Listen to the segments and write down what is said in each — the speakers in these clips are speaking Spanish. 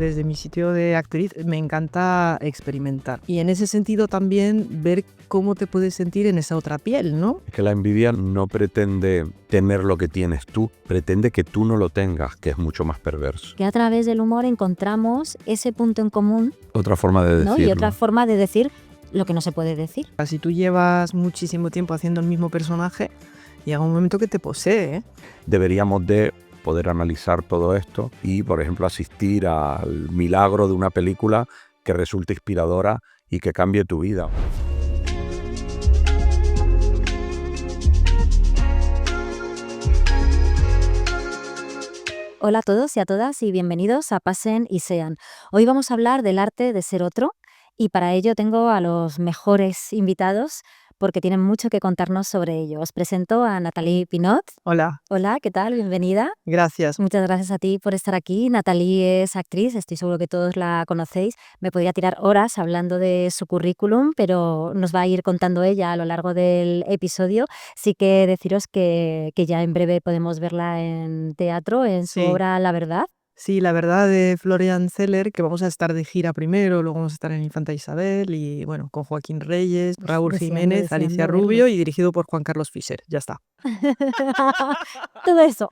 Desde mi sitio de actriz me encanta experimentar y en ese sentido también ver cómo te puedes sentir en esa otra piel, ¿no? Es que la envidia no pretende tener lo que tienes tú, pretende que tú no lo tengas, que es mucho más perverso. Que a través del humor encontramos ese punto en común, Otra forma de ¿no? decirlo. Y otra forma de decir lo que no se puede decir. Si tú llevas muchísimo tiempo haciendo el mismo personaje, llega un momento que te posee, ¿eh? Deberíamos de poder analizar todo esto y, por ejemplo, asistir al milagro de una película que resulte inspiradora y que cambie tu vida. Hola a todos y a todas y bienvenidos a Pasen y Sean. Hoy vamos a hablar del arte de ser otro y para ello tengo a los mejores invitados porque tienen mucho que contarnos sobre ello. Os presento a Nathalie Pinot. Hola, Hola, ¿qué tal? Bienvenida. gracias. Muchas gracias a ti por estar aquí. Nathalie es actriz, estoy seguro que todos la conocéis. Me podría tirar horas hablando de su currículum, pero nos va a ir contando ella a lo largo del episodio. Sí que deciros que ya en breve podemos verla en teatro, en su Sí. obra La Verdad. Sí, la verdad de Florian Zeller, que vamos a estar de gira primero, luego vamos a estar en Infanta Isabel y bueno, con Joaquín Reyes, Raúl Jiménez, Alicia deseando Rubio verlo. y dirigido por Juan Carlos Fischer. Ya está. Todo eso.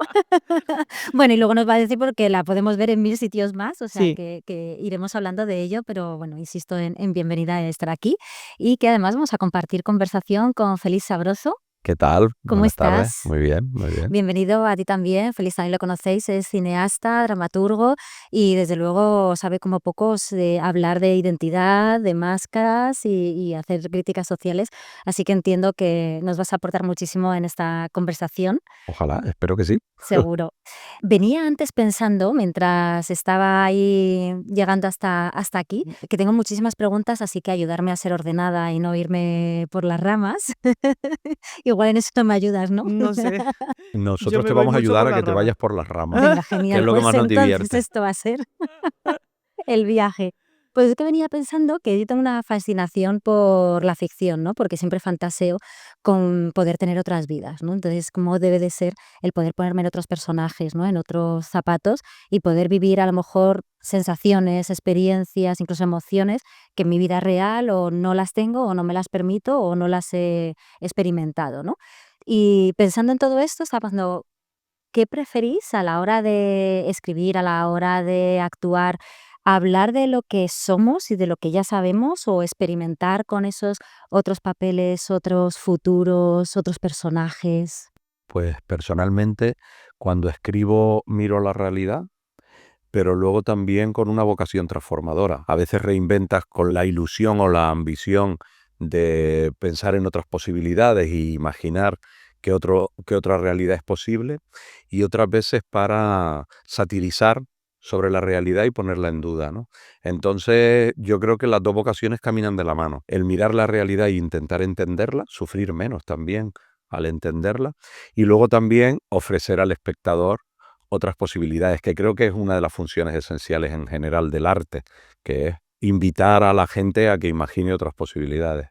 Bueno, y luego nos va a decir porque la podemos ver en 1000 sitios más, o sea Sí. que iremos hablando de ello, pero bueno, insisto en bienvenida a estar aquí y que además vamos a compartir conversación con Félix Sabroso. ¿Qué tal? ¿Cómo Buenas tardes. estás? Muy bien, muy bien. Bienvenido a ti también. Félix también lo conocéis, es cineasta, dramaturgo y desde luego sabe como pocos hablar de identidad, de máscaras y hacer críticas sociales. Así que entiendo que nos vas a aportar muchísimo en esta conversación, Ojalá, espero que sí. seguro. Venía antes pensando, mientras estaba ahí llegando hasta aquí, que tengo muchísimas preguntas, así que ayudarme a ser ordenada y no irme por las ramas. Igual en eso me ayudas, ¿no? No sé. Yo Nosotros me te voy vamos a mucho ayudar por a las que te ramas. vayas por las ramas, Venga, que es genial. lo que Pues más nos entonces divierte. esto va a ser el viaje. Pues es que venía pensando que yo tengo una fascinación por la ficción, ¿no? Porque siempre fantaseo con poder tener otras vidas, ¿no? Entonces, cómo debe de ser el poder ponerme en otros personajes, ¿no? En otros zapatos y poder vivir a lo mejor sensaciones, experiencias, incluso emociones que en mi vida real o no las tengo o no me las permito o no las he experimentado, ¿no? Y pensando en todo esto, estaba pensando, ¿qué preferís a la hora de escribir, a la hora de actuar? ¿Hablar de lo que somos y de lo que ya sabemos o experimentar con esos otros papeles, otros futuros, otros personajes? Pues personalmente, cuando escribo miro la realidad, pero luego también con una vocación transformadora. A veces reinventas con la ilusión o la ambición de pensar en otras posibilidades e imaginar que otra realidad es posible, y otras veces para satirizar sobre la realidad y ponerla en duda, ¿no? Entonces, yo creo que las dos vocaciones caminan de la mano. El mirar la realidad e intentar entenderla, sufrir menos también al entenderla, y luego también ofrecer al espectador otras posibilidades, que creo que es una de las funciones esenciales en general del arte, que es invitar a la gente a que imagine otras posibilidades.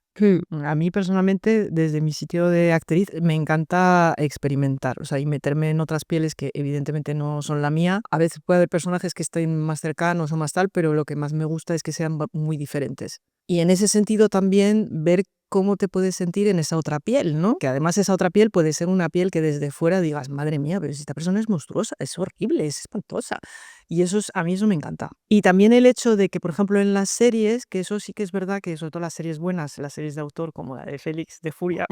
A mí personalmente, desde mi sitio de actriz, me encanta experimentar, o sea, y meterme en otras pieles que evidentemente no son la mía. A veces puede haber personajes que estén más cercanos o más tal, pero lo que más me gusta es que sean muy diferentes. Y en ese sentido también ver cómo te puedes sentir en esa otra piel, ¿no? Que además esa otra piel puede ser una piel que desde fuera digas, madre mía, pero si esta persona es monstruosa, es horrible, es espantosa. Y a mí eso me encanta. Y también el hecho de que, por ejemplo, en las series, que eso sí que es verdad que sobre todo las series buenas, las series de autor como la de Félix de Furia.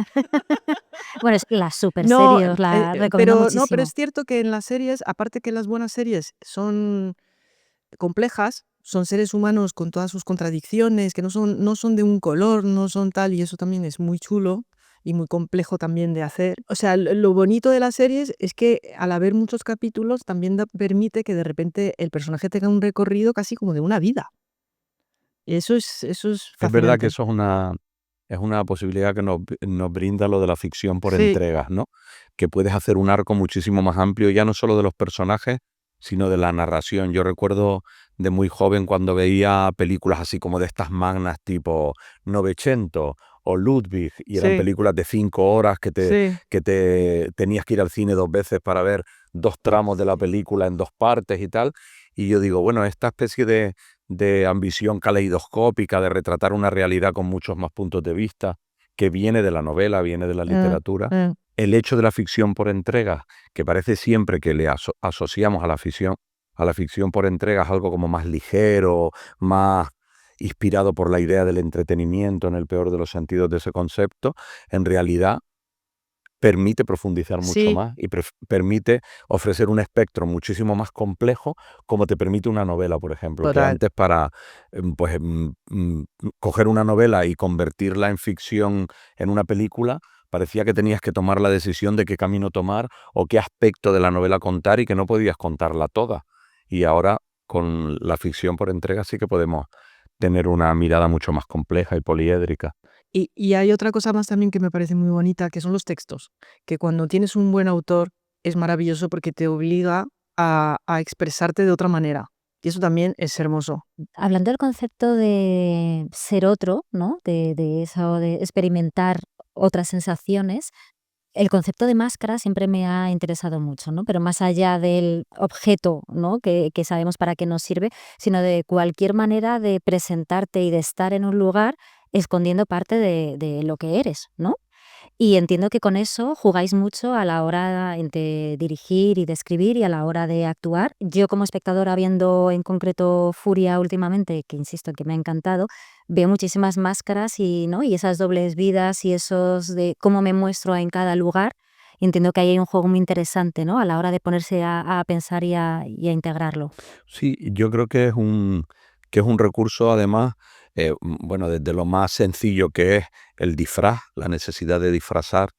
Bueno, es la super No, serie, os la recomiendo pero muchísimo. es cierto que en las series, aparte que las buenas series son complejas, son seres humanos con todas sus contradicciones, que no son de un color, no son tal, y eso también es muy chulo y muy complejo también de hacer. O sea, lo bonito de las series es que al haber muchos capítulos también permite que de repente el personaje tenga un recorrido casi como de una vida. Y eso es Es verdad que fascinante. eso es una posibilidad que nos brinda lo de la ficción por Sí, entregas, ¿no? Que puedes hacer un arco muchísimo más amplio, ya no solo de los personajes, sino de la narración. Yo recuerdo de muy joven cuando veía películas así como de estas magnas tipo Novecento o Ludwig, y eran sí, películas de 5 horas sí. que te tenías que ir al cine 2 veces para ver 2 tramos de la película en 2 partes y tal. Y yo digo, bueno, esta especie de ambición caleidoscópica, de retratar una realidad con muchos más puntos de vista, que viene de la novela, viene de la Mm, literatura, mm. el hecho de la ficción por entregas, que parece siempre que le asociamos a la ficción por entregas algo como más ligero, más inspirado por la idea del entretenimiento en el peor de los sentidos de ese concepto, en realidad permite profundizar mucho Sí, más y permite ofrecer un espectro muchísimo más complejo, como te permite una novela, por ejemplo, que total. antes para coger una novela y convertirla en ficción en una película, parecía que tenías que tomar la decisión de qué camino tomar o qué aspecto de la novela contar y que no podías contarla toda. Y ahora con la ficción por entrega sí que podemos tener una mirada mucho más compleja y poliédrica. Y hay otra cosa más también que me parece muy bonita, que son los textos, que cuando tienes un buen autor es maravilloso porque te obliga a expresarte de otra manera. Y eso también es hermoso. Hablando del concepto de ser otro, ¿no? De eso, de experimentar otras sensaciones, el concepto de máscara siempre me ha interesado mucho, ¿no? Pero más allá del objeto, ¿no? Que sabemos para qué nos sirve, sino de cualquier manera de presentarte y de estar en un lugar escondiendo parte de lo que eres, ¿no? Y entiendo que con eso jugáis mucho a la hora de dirigir y de escribir y a la hora de actuar. Yo como espectadora, viendo en concreto Furia últimamente, que insisto en que me ha encantado, veo muchísimas máscaras y, ¿no? y esas dobles vidas y esos de cómo me muestro en cada lugar. Y entiendo que ahí hay un juego muy interesante, ¿no? A la hora de ponerse a pensar y a integrarlo. Sí, yo creo que es un recurso además, bueno, desde lo más sencillo que es el disfraz, la necesidad de disfrazar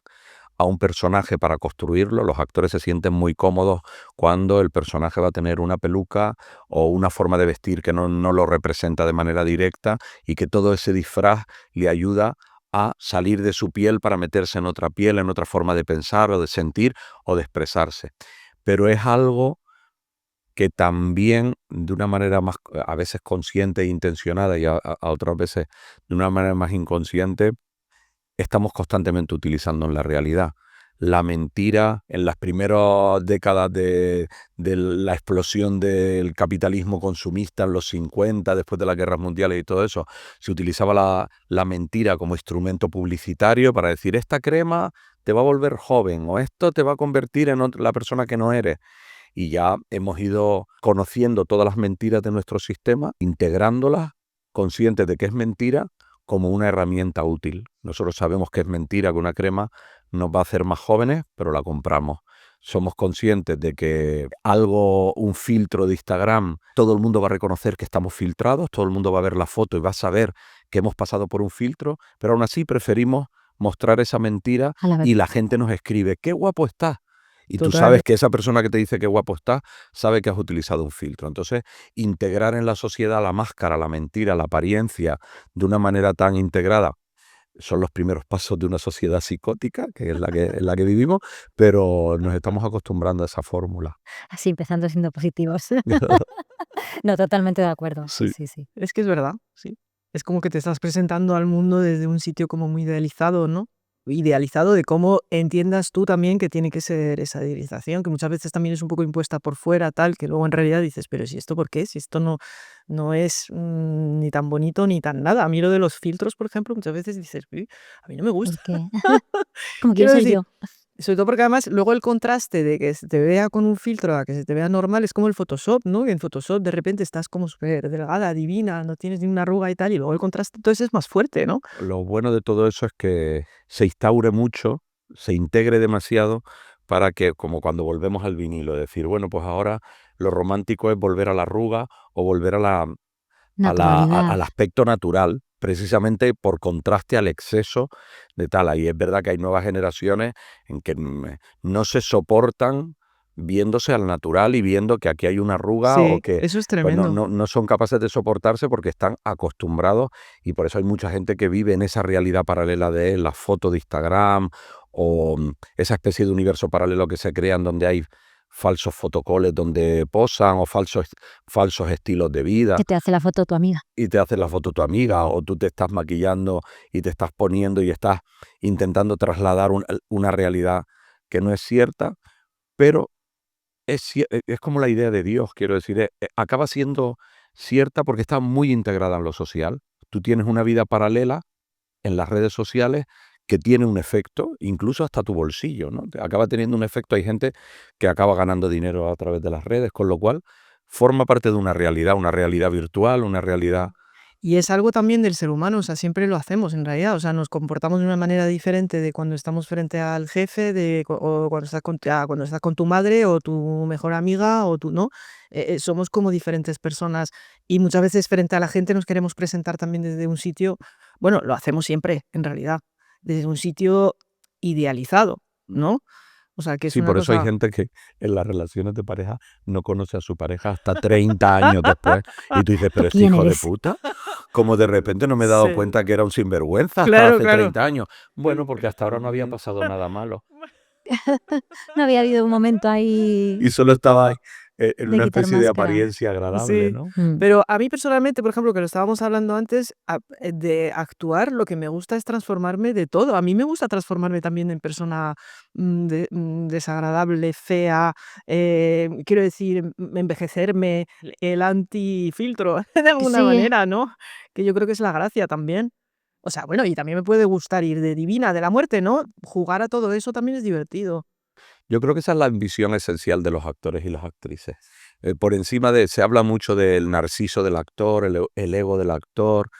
a un personaje para construirlo. Los actores se sienten muy cómodos cuando el personaje va a tener una peluca o una forma de vestir que no lo representa de manera directa y que todo ese disfraz le ayuda a salir de su piel para meterse en otra piel, en otra forma de pensar o de sentir o de expresarse. Pero es algo que también de una manera más, a veces consciente e intencionada y a otras veces de una manera más inconsciente, estamos constantemente utilizando en la realidad. La mentira en las primeras décadas de la explosión del capitalismo consumista en los 50, después de las guerras mundiales y todo eso, se utilizaba la mentira como instrumento publicitario para decir, esta crema te va a volver joven o esto te va a convertir en la persona que no eres. Y ya hemos ido conociendo todas las mentiras de nuestro sistema, integrándolas, conscientes de que es mentira, como una herramienta útil. Nosotros sabemos que es mentira, que una crema nos va a hacer más jóvenes, pero la compramos. Somos conscientes de que algo, un filtro de Instagram, todo el mundo va a reconocer que estamos filtrados, todo el mundo va a ver la foto y va a saber que hemos pasado por un filtro, pero aún así preferimos mostrar esa mentira A la vez. y la gente nos escribe, qué guapo estás. Y tú Total. sabes que esa persona que te dice qué guapo está, sabe que has utilizado un filtro. Entonces, integrar en la sociedad la máscara, la mentira, la apariencia, de una manera tan integrada, son los primeros pasos de una sociedad psicótica, que es en la que vivimos, pero nos estamos acostumbrando a esa fórmula. Así empezando siendo positivos. No, totalmente de acuerdo. Sí. Sí, sí. Es que es verdad, sí. Es como que te estás presentando al mundo desde un sitio como muy idealizado, ¿no? Idealizado de cómo entiendas tú también que tiene que ser esa idealización, que muchas veces también es un poco impuesta por fuera, tal, que luego en realidad dices, pero si esto por qué, si esto no es ni tan bonito ni tan nada. A mí lo de los filtros, por ejemplo, muchas veces dices, "Uy, a mí no me gusta." Porque como quiero Quiero ser decir, yo. sobre todo porque además luego el contraste de que se te vea con un filtro a que se te vea normal es como el Photoshop, ¿no? Que en Photoshop de repente estás como súper delgada, divina, no tienes ni una arruga y tal, y luego el contraste entonces es más fuerte, ¿no? Lo bueno de todo eso es que se instaure mucho, se integre demasiado para que, como cuando volvemos al vinilo, decir, bueno, pues ahora lo romántico es volver a la arruga o volver Naturalidad. al aspecto natural, precisamente por contraste al exceso de tal. Ahí es verdad que hay nuevas generaciones en que no se soportan viéndose al natural y viendo que aquí hay una arruga o Sí, que eso es pues tremendo. no son capaces de soportarse porque están acostumbrados y por eso hay mucha gente que vive en esa realidad paralela de la foto de Instagram o esa especie de universo paralelo que se crean donde hay falsos fotocoles donde posan o falsos estilos de vida Que te hace la foto tu amiga. y te hace la foto tu amiga o tú te estás maquillando y te estás poniendo y estás intentando trasladar una realidad que no es cierta, pero es como la idea de Dios, quiero decir, acaba siendo cierta porque está muy integrada en lo social. Tú tienes una vida paralela en las redes sociales que tiene un efecto, incluso hasta tu bolsillo, ¿no? Acaba teniendo un efecto. Hay gente que acaba ganando dinero a través de las redes, con lo cual forma parte de una realidad virtual, una realidad. Y es algo también del ser humano, o sea, siempre lo hacemos en realidad, o sea, nos comportamos de una manera diferente de cuando estamos frente al jefe, o cuando estás con tu madre o tu mejor amiga o tú, ¿no? Somos como diferentes personas y muchas veces frente a la gente nos queremos presentar también desde un sitio, bueno, lo hacemos siempre en realidad, desde un sitio idealizado, ¿no? O sea, que es Sí, una por eso hay cosa... gente que en las relaciones de pareja no conoce a su pareja hasta 30 años después. Y tú dices, ¿Tú pero este quién hijo de eres? puta, como de repente no me he dado Sí, cuenta que era un sinvergüenza hasta claro, hace claro. 30 años. Bueno, porque hasta ahora no había pasado nada malo. No había habido un momento ahí Y solo estaba ahí, en de una quitar especie de máscara. apariencia agradable, Sí, ¿no? pero a mí personalmente, por ejemplo, que lo estábamos hablando antes, de actuar, lo que me gusta es transformarme de todo. A mí me gusta transformarme también en persona desagradable, fea, quiero decir, envejecerme, el antifiltro, de alguna Sí, manera, ¿no? Que yo creo que es la gracia también. O sea, bueno, y también me puede gustar ir de divina, de la muerte, ¿no? Jugar a todo eso también es divertido. Yo creo que esa es la ambición esencial de los actores y las actrices. Por encima se habla mucho del narciso del actor, el ego del actor.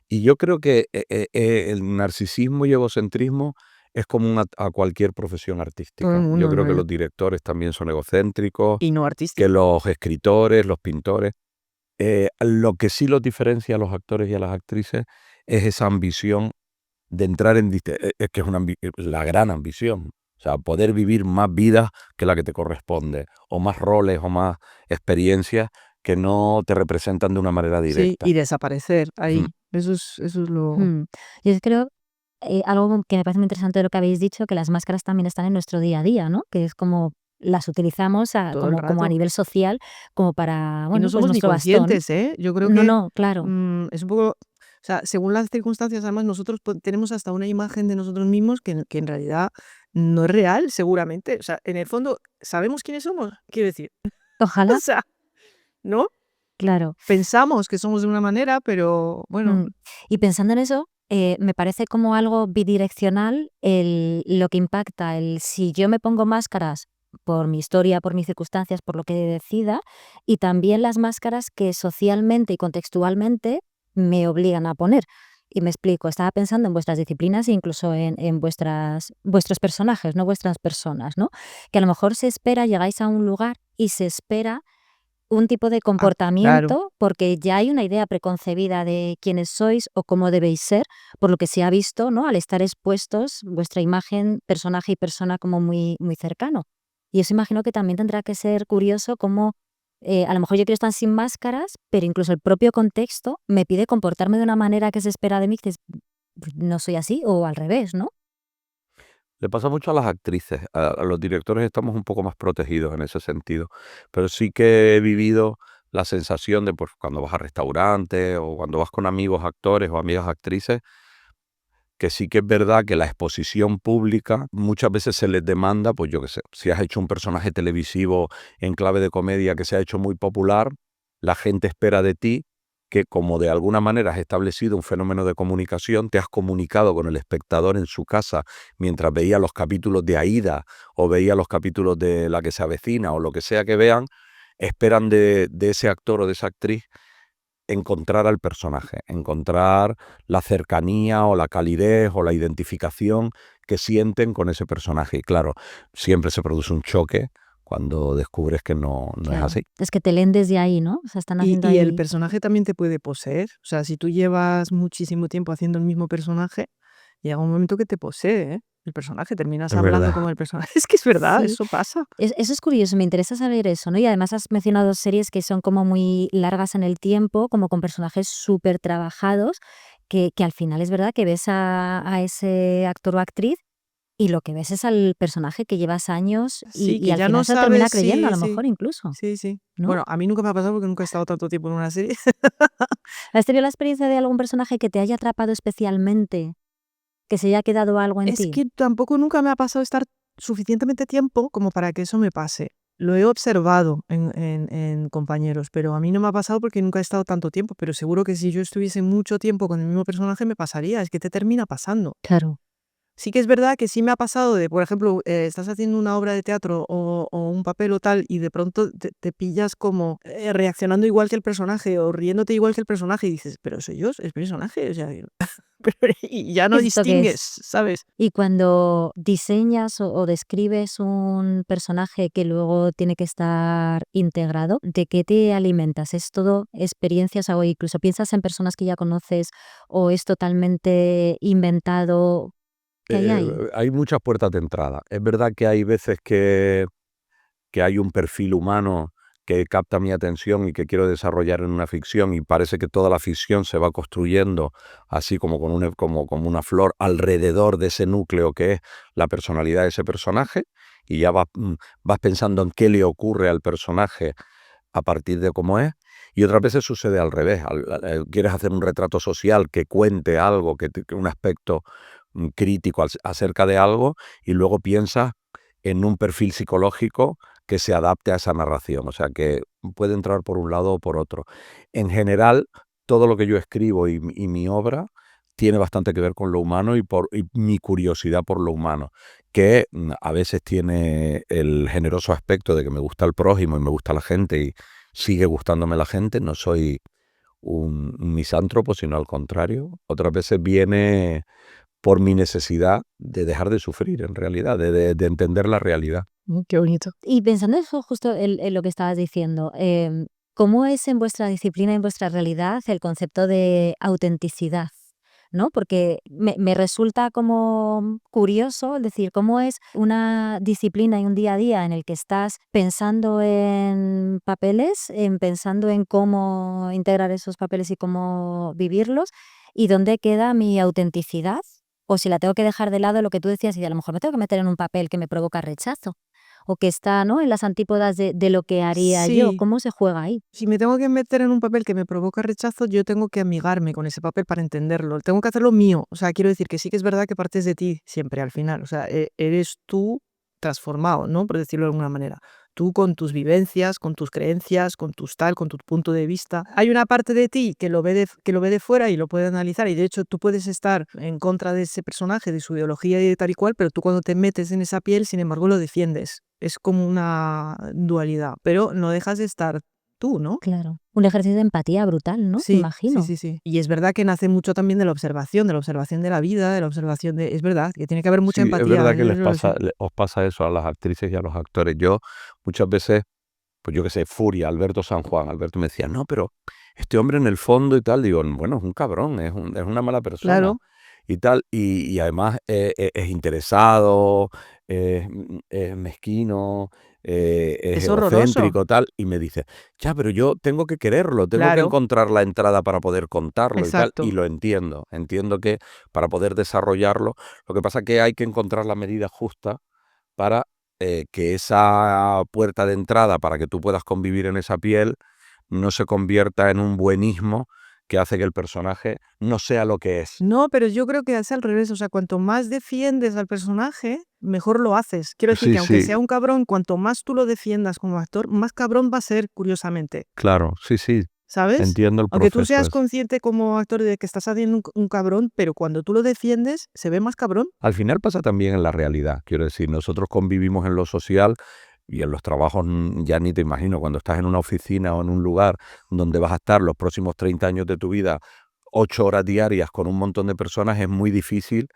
Y yo creo que el narcisismo y egocentrismo es común a cualquier profesión Todo el artística. Yo mundo, en creo que realidad. los directores también son egocéntricos, Y no que artístico. los escritores, los pintores. Lo que sí los diferencia a los actores y a las actrices es esa ambición de entrar es que es la gran ambición. O sea, poder vivir más vidas que la que te corresponde, o más roles, o más experiencias que no te representan de una manera Sí, y directa. desaparecer Ujú. ahí. Eso es lo... mm. Yo creo, algo que me parece muy interesante de lo que habéis dicho, que las máscaras también están en nuestro día a día, ¿no? Que es como las utilizamos Todo el como a rato. nivel social, como para, Y no bueno, pues somos ni nuestro bastón. conscientes, ¿eh? Yo creo No, que, no, claro. es un poco, o sea, según las circunstancias, además, nosotros tenemos hasta una imagen de nosotros mismos que en realidad no es real, seguramente. O sea, en el fondo, ¿sabemos quiénes somos? Quiero decir, o Ojalá, sea, ¿no? claro. Pensamos que somos de una manera, pero bueno, Mm. Y pensando en eso, me parece como algo bidireccional lo que impacta, si yo me pongo máscaras por mi historia, por mis circunstancias, por lo que decida, y también las máscaras que socialmente y contextualmente me obligan a poner. Y me explico, estaba pensando en vuestras disciplinas e incluso en vuestros personajes, no vuestras personas, ¿no? Que a lo mejor se espera, llegáis a un lugar y se espera un tipo de claro. comportamiento, porque ya hay una idea preconcebida de quiénes sois o cómo debéis ser, por lo que se ha visto, ¿no? Al estar expuestos, vuestra imagen, personaje y persona como muy, muy cercano. Y eso imagino que también tendrá que ser curioso cómo, a lo mejor yo quiero estar sin máscaras, pero incluso el propio contexto me pide comportarme de una manera que se espera de mí, que dices, "Pues no soy así", o al revés, ¿no? Le pasa mucho a las actrices, a los directores estamos un poco más protegidos en ese sentido, pero sí que he vivido la sensación de, pues, cuando vas a restaurantes o cuando vas con amigos actores o amigas actrices, que sí que es verdad que la exposición pública muchas veces se les demanda, pues yo qué sé, si has hecho un personaje televisivo en clave de comedia que se ha hecho muy popular, la gente espera de ti que como de alguna manera has establecido un fenómeno de comunicación, te has comunicado con el espectador en su casa mientras veía los capítulos de Aída o veía los capítulos de La que se avecina o lo que sea que vean, esperan de ese actor o de esa actriz encontrar al personaje, encontrar la cercanía o la calidez o la identificación que sienten con ese personaje. Y claro, siempre se produce un choque cuando descubres que no es Claro. así. Es que te leen desde ahí, ¿no? O sea, están haciendo Y el ahí. personaje también te puede poseer. O sea, si tú llevas muchísimo tiempo haciendo el mismo personaje, llega un momento que te posee, ¿eh? El personaje, terminas Es hablando verdad. como el personaje. Es que es verdad, Sí. eso pasa. Eso es curioso, me interesa saber eso, ¿no? Y además has mencionado series que son como muy largas en el tiempo, como con personajes súper trabajados, que al final es verdad que ves a ese actor o actriz y lo que ves es al personaje que llevas años Sí, y que al ya final no se lo termina sabes creyendo, a si lo sí, mejor incluso, sí, sí. ¿no? Bueno, a mí nunca me ha pasado porque nunca he estado tanto tiempo en una serie. ¿Has tenido la experiencia de algún personaje que te haya atrapado especialmente, que se haya quedado algo en Es ti? que tampoco nunca me ha pasado estar suficientemente tiempo como para que eso me pase. Lo he observado en compañeros, pero a mí no me ha pasado porque nunca he estado tanto tiempo, pero seguro que si yo estuviese mucho tiempo con el mismo personaje me pasaría, es que te termina pasando. Claro. Sí que es verdad que sí me ha pasado de, por ejemplo, estás haciendo una obra de teatro o un papel o tal y de pronto te pillas como reaccionando igual que el personaje o riéndote igual que el personaje y dices, pero soy yo, es el personaje, o sea, y ya no ¿Esto qué distingues, es? ¿sabes? Y cuando diseñas o describes un personaje que luego tiene que estar integrado, ¿de qué te alimentas? ¿Es todo experiencias o incluso piensas en personas que ya conoces o es totalmente inventado? ¿Qué hay ahí? Hay muchas puertas de entrada. Es verdad que hay veces que hay un perfil humano que capta mi atención y que quiero desarrollar en una ficción y parece que toda la ficción se va construyendo así como como una flor alrededor de ese núcleo que es la personalidad de ese personaje y ya vas pensando en qué le ocurre al personaje a partir de cómo es. Y otras veces sucede al revés. Quieres hacer un retrato social que cuente algo, que un aspecto crítico acerca de algo y luego piensas en un perfil psicológico que se adapte a esa narración. O sea, que puede entrar por un lado o por otro. En general, todo lo que yo escribo y mi obra tiene bastante que ver con lo humano y mi curiosidad por lo humano, que a veces tiene el generoso aspecto de que me gusta el prójimo y me gusta la gente y sigue gustándome la gente. No soy un misántropo, sino al contrario. Otras veces viene por mi necesidad de dejar de sufrir, en realidad, de entender la realidad. Qué bonito. Y pensando eso justo en lo que estabas diciendo, ¿cómo es en vuestra disciplina, en vuestra realidad, el concepto de autenticidad? ¿No? Porque me resulta como curioso, es decir, cómo es una disciplina y un día a día en el que estás pensando en papeles, pensando en cómo integrar esos papeles y cómo vivirlos, y dónde queda mi autenticidad, o si la tengo que dejar de lado, lo que tú decías, y a lo mejor me tengo que meter en un papel que me provoca rechazo o que está, ¿no?, en las antípodas de lo que haría yo. Sí, ¿Cómo se juega ahí? si me tengo que meter en un papel que me provoca rechazo, yo tengo que amigarme con ese papel para entenderlo. Tengo que hacerlo mío. O sea, quiero decir que sí que es verdad que partes de ti siempre al final. O sea, eres tú transformado, ¿no? Por decirlo de alguna manera. Tú con tus vivencias, con tus creencias, con tus tal, con tu punto de vista. Hay una parte de ti que que lo ve de fuera y lo puede analizar. Y de hecho, tú puedes estar en contra de ese personaje, de su ideología y de tal y cual, pero tú cuando te metes en esa piel, sin embargo, lo defiendes. Es como una dualidad, pero no dejas de estar tú, ¿no? Claro. Un ejercicio de empatía brutal, ¿no? Sí, sí, Imagino. sí, sí. Y es verdad que nace mucho también de la observación de la vida, de la observación de... Es verdad, que tiene que haber mucha Sí, es empatía. verdad que Eso lo sé. os pasa eso a las actrices y a los actores. Yo muchas veces, pues yo qué sé, Furia, Alberto San Juan. Alberto me decía, no, pero este hombre en el fondo y tal, digo, bueno, es un cabrón, es una mala persona Claro, y tal, y además es interesado, es mezquino, es es horroroso. egocéntrico, tal, y me dice, ya, pero yo tengo que quererlo, tengo que Claro, encontrar la entrada para poder contarlo y tal, y exacto. lo entiendo que para poder desarrollarlo, lo que pasa es que hay que encontrar la medida justa para que esa puerta de entrada para que tú puedas convivir en esa piel no se convierta en un buenismo que hace que el personaje no sea lo que es. No, pero yo creo que es al revés. O sea, cuanto más defiendes al personaje, mejor lo haces. Quiero decir que Sí, aunque sí, sea un cabrón, cuanto más tú lo defiendas como actor, más cabrón va a ser, curiosamente. claro, sí, sí, ¿Sabes? entiendo el Aunque tú proceso seas ese. consciente como actor de que estás haciendo un cabrón, pero cuando tú lo defiendes, se ve más cabrón. Al final pasa también en la realidad, quiero decir, nosotros convivimos en lo social y en los trabajos ya ni te imagino, cuando estás en una oficina o en un lugar donde vas a estar los próximos 30 años de tu vida, 8 horas diarias con un montón de personas, es muy difícil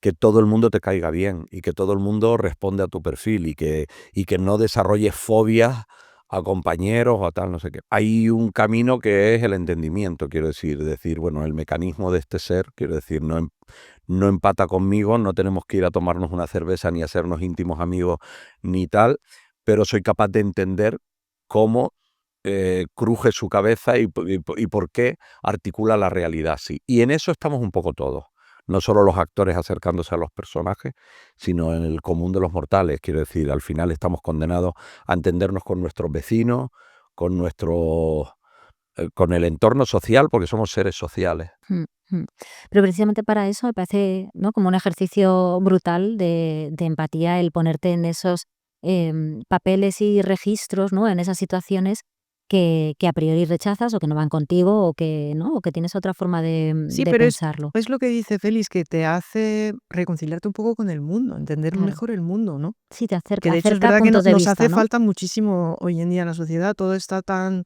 que todo el mundo te caiga bien y que todo el mundo responde a tu perfil y que no desarrolles fobias a compañeros o a tal, no sé qué. Hay un camino que es el entendimiento, quiero decir, bueno, el mecanismo de este ser, quiero decir, no empata conmigo, no tenemos que ir a tomarnos una cerveza ni hacernos íntimos amigos ni tal, pero soy capaz de entender cómo cruje su cabeza y por qué articula la realidad así. Y en eso estamos un poco todos. No solo los actores acercándose a los personajes, sino en el común de los mortales. Quiero decir, al final estamos condenados a entendernos con nuestros vecinos, con con el entorno social, porque somos seres sociales. Mm, mm. Pero precisamente para eso me parece, ¿no?, como un ejercicio brutal de empatía el ponerte en esos papeles y registros, ¿no? En esas situaciones que a priori rechazas o que no van contigo o que, ¿no? O que tienes otra forma Sí, de pero pensarlo. es lo que dice Félix, que te hace reconciliarte un poco con el mundo, entender Claro. mejor el mundo, ¿no? Sí, te Que de hecho es acerca verdad que puntos de nos vista, hace ¿no? falta muchísimo hoy en día en la sociedad, todo está tan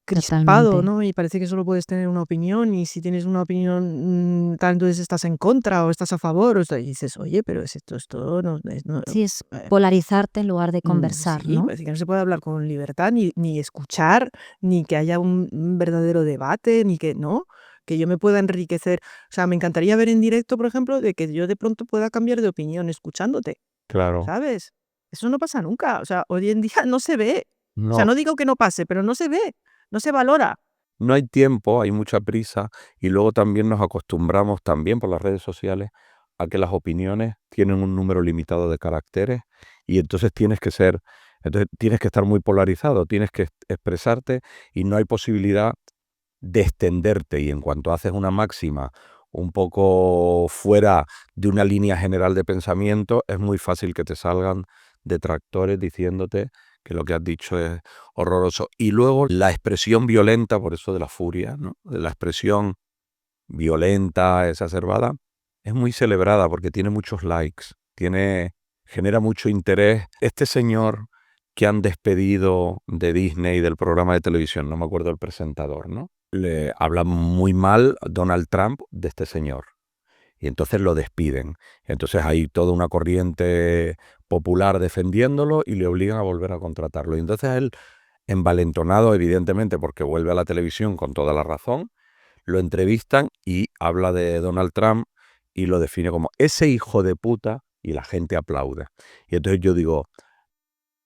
crispado, Totalmente. ¿no? Y parece que solo puedes tener una opinión y si tienes una opinión tal, entonces estás en contra o estás a favor, y dices, oye, pero esto no, Sí, es eh, polarizarte en lugar de conversar, sí, ¿no? parece que no se puede hablar con libertad, ni escuchar, ni que haya un verdadero debate, ni que no, que yo me pueda enriquecer. O sea, me encantaría ver en directo, por ejemplo, de que yo de pronto pueda cambiar de opinión escuchándote, Claro. ¿sabes? Eso no pasa nunca. O sea, hoy en día no se ve. O sea, No, no digo que no pase, pero no se ve, no se valora. no hay tiempo, hay mucha prisa y luego también nos acostumbramos también por las redes sociales a que las opiniones tienen un número limitado de caracteres y entonces tienes que estar muy polarizado, tienes que expresarte y no hay posibilidad de extenderte y en cuanto haces una máxima un poco fuera de una línea general de pensamiento, es muy fácil que te salgan detractores diciéndote que lo que has dicho es horroroso. Y luego la expresión violenta, por eso de la furia, ¿no? De la expresión violenta, exacerbada, es muy celebrada porque tiene muchos likes, genera mucho interés. Este señor que han despedido de Disney del programa de televisión, no me acuerdo el presentador, ¿no? Le habla muy mal Donald Trump de este señor y entonces lo despiden. Entonces hay toda una corriente popular defendiéndolo y le obligan a volver a contratarlo. Y entonces él, envalentonado evidentemente porque vuelve a la televisión con toda la razón, lo entrevistan y habla de Donald Trump y lo define como ese hijo de puta y la gente aplaude. Y entonces yo digo,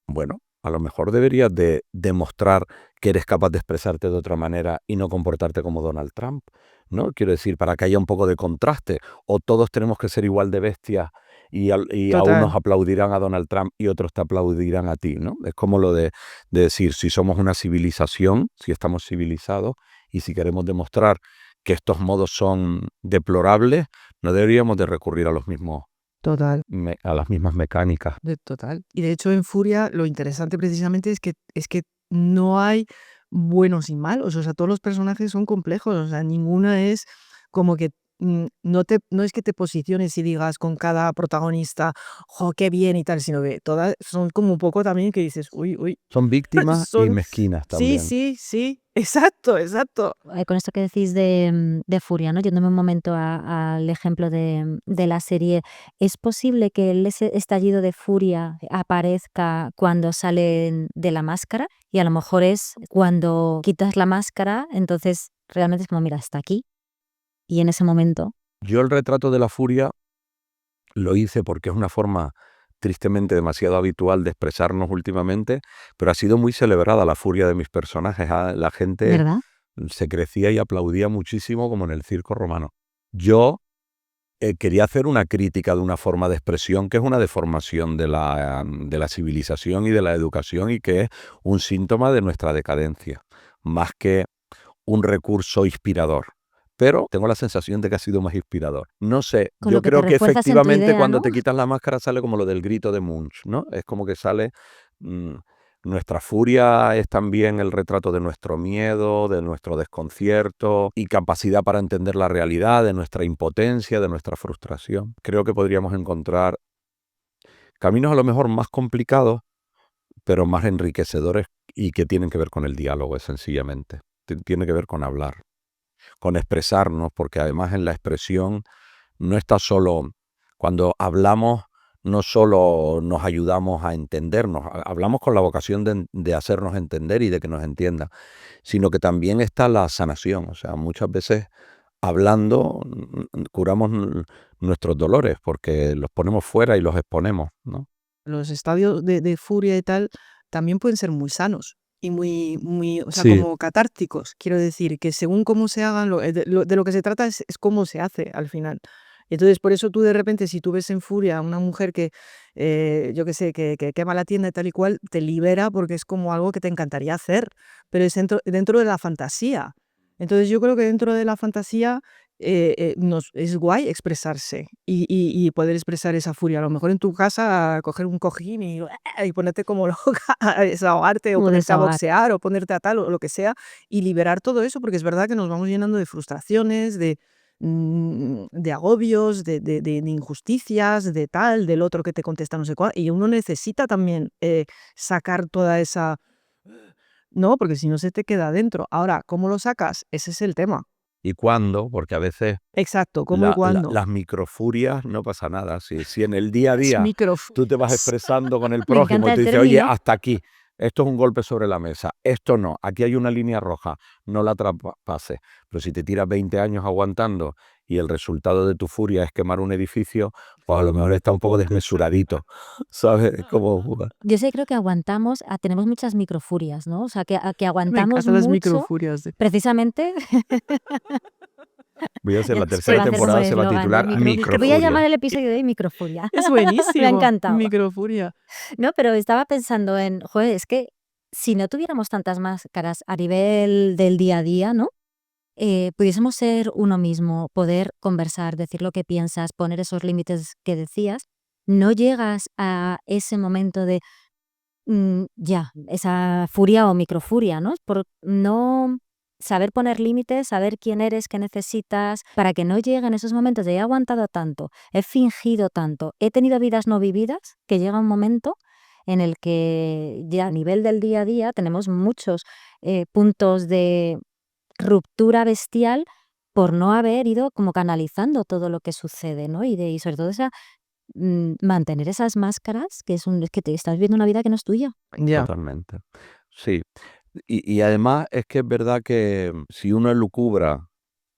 bueno, a lo mejor deberías de demostrar que eres capaz de expresarte de otra manera y no comportarte como Donald Trump, ¿no? Quiero decir, para que haya un poco de contraste, o todos tenemos que ser igual de bestias y a unos Total, aplaudirán a Donald Trump y otros te aplaudirán a ti, ¿no? Es como lo de decir, si somos una civilización, si estamos civilizados y si queremos demostrar que estos modos son deplorables, no deberíamos de recurrir a los mismos, total. a las mismas mecánicas. Total. Y de hecho en Furia lo interesante precisamente es que no hay buenos y malos, o sea, todos los personajes son complejos, o sea, ninguna es como que no es que te posiciones y digas con cada protagonista, ¡jo, qué bien! Y tal, sino que todas son como un poco también que dices, uy, uy, Son víctimas y son mezquinas sí, también. sí, sí, exacto, exacto. Con esto que decís de Furia, ¿no? Yéndome un momento al ejemplo de la serie, ¿es posible que ese estallido de furia aparezca cuando salen de la máscara? Y a lo mejor es cuando quitas la máscara, entonces realmente es como, mira, está aquí. Y en ese momento, Yo el retrato de la furia lo hice porque es una forma tristemente demasiado habitual de expresarnos últimamente, pero ha sido muy celebrada la furia de mis personajes. La gente ¿verdad? se crecía y aplaudía muchísimo como en el circo romano. Yo quería hacer una crítica de una forma de expresión que es una deformación de la civilización y de la educación y que es un síntoma de nuestra decadencia, más que un recurso inspirador. Pero tengo la sensación de que ha sido más inspirador. No sé, Con yo lo que te creo que refuerzas en tu efectivamente idea, cuando ¿no? te quitas la máscara sale como lo del grito de Munch, ¿no? Es como que sale... mm, nuestra furia es también el retrato de nuestro miedo, de nuestro desconcierto y capacidad para entender la realidad, de nuestra impotencia, de nuestra frustración. Creo que podríamos encontrar caminos a lo mejor más complicados, pero más enriquecedores y que tienen que ver con el diálogo, sencillamente. Tiene que ver con hablar, con expresarnos, porque además en la expresión no está solo, cuando hablamos, no solo nos ayudamos a entendernos, hablamos con la vocación de hacernos entender y de que nos entiendan, sino que también está la sanación. O sea, muchas veces hablando curamos nuestros dolores porque los ponemos fuera y los exponemos, ¿no? Los estadios de furia y tal también pueden ser muy sanos y muy, o sea, Sí, como catárticos. Quiero decir que según cómo se hagan, de lo que se trata es cómo se hace al final. Entonces, por eso tú de repente, si tú ves en furia a una mujer que, yo qué sé, que quema la tienda y tal y cual, te libera porque es como algo que te encantaría hacer, pero es dentro de la fantasía. Entonces, yo creo que dentro de la fantasía es guay expresarse y poder expresar esa furia. A lo mejor en tu casa coger un cojín y ponerte como loca a desahogarte o Como ponerte a desahogar. boxear o ponerte a tal o lo que sea y liberar todo eso, porque es verdad que nos vamos llenando de frustraciones, de agobios, de injusticias, de tal, del otro que te contesta no sé cuál, y uno necesita también sacar toda esa... No, porque si no se te queda dentro. Ahora, ¿cómo lo sacas? Ese es el tema. ¿Y cuándo? Porque a veces Exacto, ¿cómo y cuándo? las microfurias no pasa nada. Si en el día a Es día tú te vas microfurias. expresando con el Me prójimo encanta y te el dice, oye, término. hasta aquí, esto es un golpe sobre la mesa, esto no, aquí hay una línea roja, no la traspases. Pero si te tiras 20 años aguantando y el resultado de tu furia es quemar un edificio, pues a lo mejor está un poco desmesuradito, ¿sabes? Como, Yo sí creo que aguantamos, tenemos muchas microfurias, ¿no? O sea, que Me aguantamos encantan las mucho microfurias. precisamente. voy a hacer Ya la se va tercera a hacer como temporada, se va a eslogan, ¿no? titular Voy a llamar Microfuria. el episodio de Microfuria. Es Me ha buenísimo, encantado. microfuria. No, pero estaba pensando en, joder, es que si no tuviéramos tantas máscaras a nivel del día a día, ¿no? Pudiésemos ser uno mismo, poder conversar, decir lo que piensas, poner esos límites que decías, no llegas a ese momento de ya, esa furia o microfuria, ¿no? Por no saber poner límites, saber quién eres, qué necesitas, para que no lleguen esos momentos de he aguantado tanto, he fingido tanto, he tenido vidas no vividas, que llega un momento en el que ya a nivel del día a día tenemos muchos puntos de ruptura bestial por no haber ido como canalizando todo lo que sucede, ¿no? Y sobre todo esa mantener esas máscaras, es que te estás viviendo una vida que no es tuya. Ya, Totalmente. Sí. Y además es que es verdad que si uno elucubra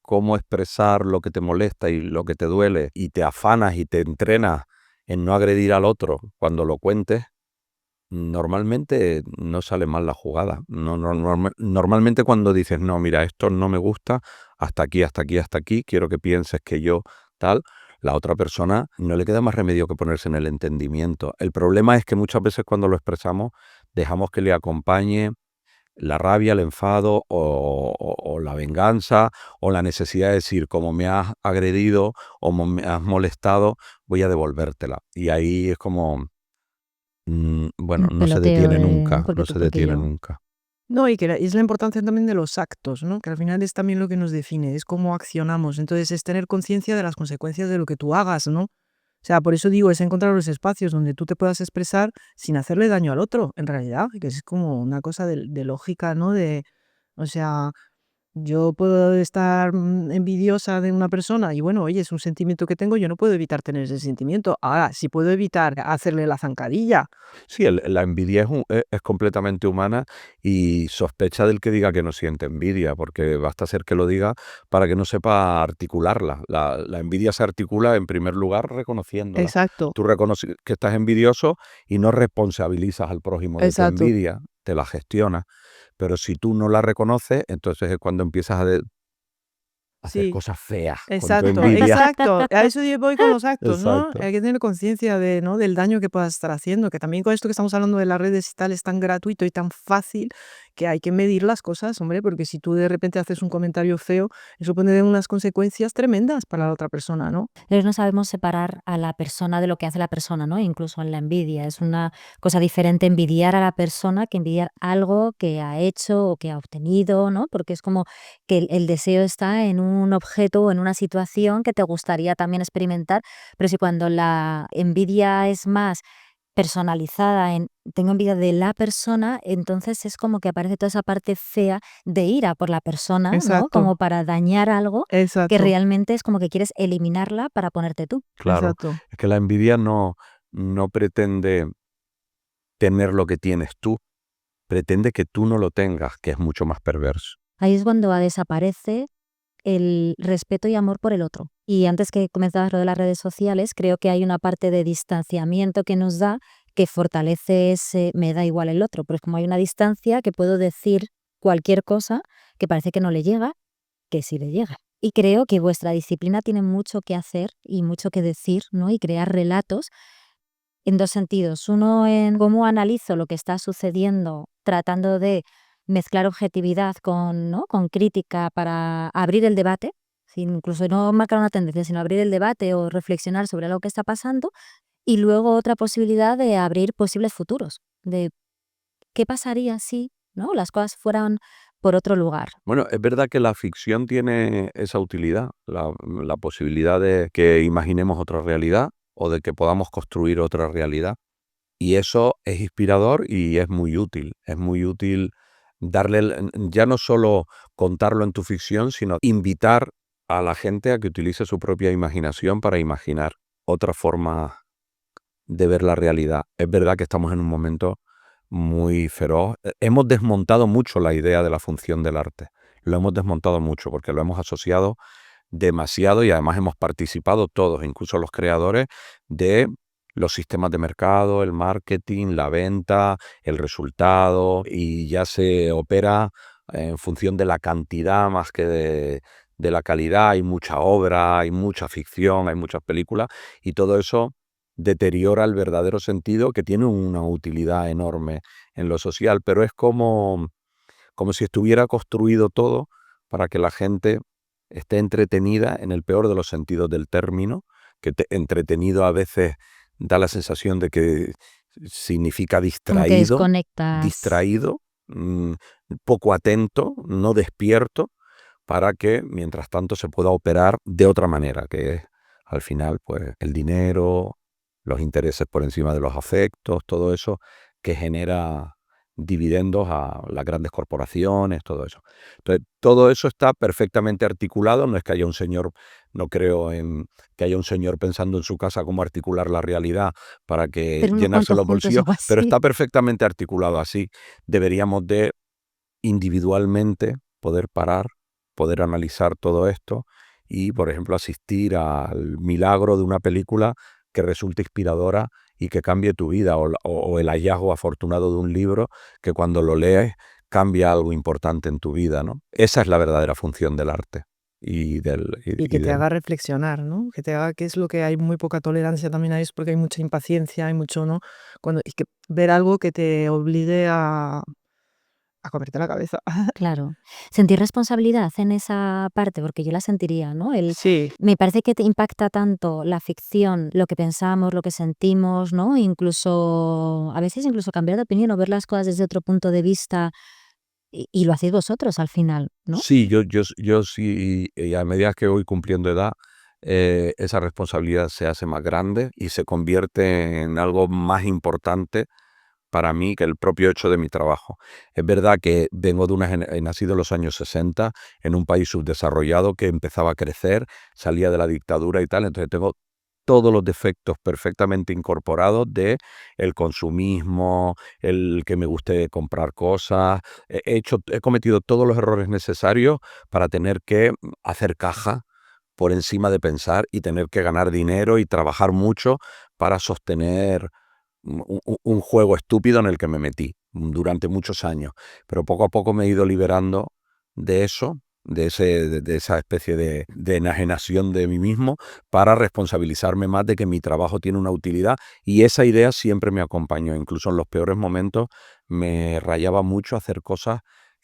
cómo expresar lo que te molesta y lo que te duele y te afanas y te entrenas en no agredir al otro cuando lo cuentes, normalmente no sale mal la jugada. Normalmente cuando dices, no, mira, esto no me gusta, hasta aquí, hasta aquí, hasta aquí, quiero que pienses que yo tal, la otra persona no le queda más remedio que ponerse en el entendimiento. El problema es que muchas veces cuando lo expresamos dejamos que le acompañe la rabia, el enfado o la venganza o la necesidad de decir, como me has agredido o me has molestado, voy a devolvértela. Y ahí es como, bueno, Un no se peloteo detiene de nunca, porque no tú, se porque detiene yo. nunca. no, y que es la importancia también de los actos, ¿no? Que al final es también lo que nos define, es cómo accionamos. Entonces es tener conciencia de las consecuencias de lo que tú hagas, ¿no? O sea, por eso digo, es encontrar los espacios donde tú te puedas expresar sin hacerle daño al otro, en realidad, que es como una cosa de lógica, ¿no? O sea, yo puedo estar envidiosa de una persona y bueno, oye, es un sentimiento que tengo, yo no puedo evitar tener ese sentimiento. Ahora, sí puedo evitar hacerle la zancadilla. Sí, la envidia es completamente humana y sospecha del que diga que no siente envidia, porque basta ser que lo diga para que no sepa articularla. La envidia se articula en primer lugar reconociéndola. Exacto, Tú reconoces que estás envidioso y no responsabilizas al prójimo de tu exacto. envidia, te la gestionas. Pero si tú no la reconoces, entonces es cuando empiezas a hacer Sí. cosas feas con tu Exacto, envidia. exacto. A eso yo voy con los actos, ¿no? Exacto. Hay que tener conciencia de, ¿no? del daño que puedas estar haciendo, que también con esto que estamos hablando de las redes y tal es tan gratuito y tan fácil que hay que medir las cosas, hombre, porque si tú de repente haces un comentario feo, eso puede tener unas consecuencias tremendas para la otra persona, ¿no? Entonces no sabemos separar a la persona de lo que hace la persona, ¿no? Incluso en la envidia. Es una cosa diferente envidiar a la persona que envidiar algo que ha hecho o que ha obtenido, ¿no? Porque es como que el deseo está en un objeto o en una situación que te gustaría también experimentar, pero si cuando la envidia es más personalizada en tengo envidia de la persona, entonces es como que aparece toda esa parte fea de ira por la persona, ¿no? Exacto, Como para dañar algo que exacto, realmente es como que quieres eliminarla para ponerte tú. Claro, exacto. es que la envidia no pretende tener lo que tienes tú, pretende que tú no lo tengas, que es mucho más perverso. Ahí es cuando desaparece el respeto y amor por el otro. Y antes que comenzabas lo de las redes sociales, creo que hay una parte de distanciamiento que nos da que fortalece ese me da igual el otro, pero es como hay una distancia que puedo decir cualquier cosa que parece que no le llega, que sí le llega. Y creo que vuestra disciplina tiene mucho que hacer y mucho que decir, ¿no? Y crear relatos en dos sentidos. Uno en cómo analizo lo que está sucediendo, tratando de mezclar objetividad con, ¿no? con crítica para abrir el debate Incluso no marcar una tendencia, sino abrir el debate o reflexionar sobre lo que está pasando. Y luego otra posibilidad de abrir posibles futuros, de qué pasaría si, ¿no?, las cosas fueran por otro lugar. Bueno, es verdad que la ficción tiene esa utilidad, la posibilidad de que imaginemos otra realidad o de que podamos construir otra realidad. Y eso es inspirador y es muy útil. Es muy útil ya no solo contarlo en tu ficción, sino invitar a la gente a que utilice su propia imaginación para imaginar otra forma de ver la realidad. Es verdad que estamos en un momento muy feroz. Hemos desmontado mucho la idea de la función del arte. Lo hemos desmontado mucho porque lo hemos asociado demasiado y además hemos participado todos, incluso los creadores, de los sistemas de mercado, el marketing, la venta, el resultado, y ya se opera en función de la cantidad más que de la calidad. Hay mucha obra, hay mucha ficción, hay muchas películas, y todo eso deteriora el verdadero sentido, que tiene una utilidad enorme en lo social, pero es como si estuviera construido todo para que la gente esté entretenida en el peor de los sentidos del término, que entretenido a veces da la sensación de que significa Como que distraído, desconectas. mm, poco atento, no despierto, para que mientras tanto se pueda operar de otra manera, que es al final pues el dinero, los intereses por encima de los afectos, todo eso que genera dividendos a las grandes corporaciones, todo eso. Entonces, todo eso está perfectamente articulado. No es que haya un señor, no creo en que haya un señor pensando en su casa cómo articular la realidad para que Pero unos llenarse cuantos los juntos o bolsillos, algo pero así. está perfectamente articulado así. Deberíamos de individualmente poder parar, poder analizar todo esto y, por ejemplo, asistir al milagro de una película que resulte inspiradora y que cambie tu vida, o el hallazgo afortunado de un libro que cuando lo lees cambia algo importante en tu vida, ¿no? Esa es la verdadera función del arte y Y que te haga reflexionar, ¿no? Que te haga, que es lo que hay muy poca tolerancia también a eso, porque hay mucha impaciencia, hay mucho, ¿no? Y que ver algo que te obligue a comerte la cabeza. Claro. Sentir responsabilidad en esa parte, porque yo la sentiría, ¿no? Sí, Me parece que te impacta tanto la ficción, lo que pensamos, lo que sentimos, ¿no? Incluso, a veces incluso cambiar de opinión o ver las cosas desde otro punto de vista, y lo hacéis vosotros al final, ¿no? Sí, yo sí, y a medida que voy cumpliendo edad, esa responsabilidad se hace más grande y se convierte en algo más importante para mí que el propio hecho de mi trabajo. Es verdad que vengo de he nacido en los años 60 en un país subdesarrollado que empezaba a crecer, salía de la dictadura y tal, entonces tengo todos los defectos perfectamente incorporados de el consumismo, el que me guste comprar cosas. He cometido todos los errores necesarios para tener que hacer caja por encima de pensar y tener que ganar dinero y trabajar mucho para sostener un juego estúpido en el que me metí durante muchos años. Pero poco a poco me he ido liberando de eso, de esa especie de enajenación de mí mismo, para responsabilizarme más de que mi trabajo tiene una utilidad, y esa idea siempre me acompañó. Incluso en los peores momentos me rayaba mucho hacer cosas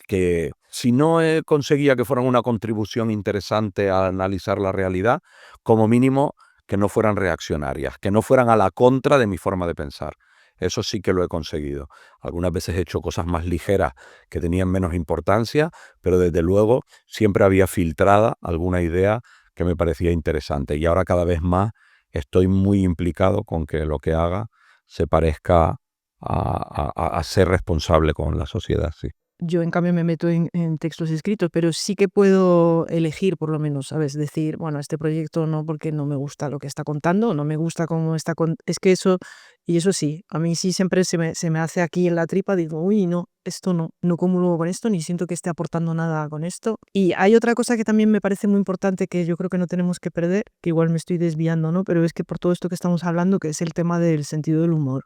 que, si no conseguía que fueran una contribución interesante a analizar la realidad, como mínimo que no fueran reaccionarias, que no fueran a la contra de mi forma de pensar. Eso sí que lo he conseguido. Algunas veces he hecho cosas más ligeras que tenían menos importancia, pero desde luego siempre había filtrada alguna idea que me parecía interesante. Y ahora cada vez más estoy muy implicado con que lo que haga se parezca a ser responsable con la sociedad, sí. yo en cambio me meto en textos escritos, pero sí que puedo elegir por lo menos, ¿sabes? Decir, bueno, este proyecto no, porque no me gusta lo que está contando, no me gusta cómo está es que eso, y eso sí, a mí sí siempre se me hace aquí en la tripa, digo, uy, no, esto no comulgo con esto, ni siento que esté aportando nada con esto. Y hay otra cosa que también me parece muy importante, que yo creo que no tenemos que perder, que igual me estoy desviando, ¿no? Pero es que por todo esto que estamos hablando, que es el tema del sentido del humor,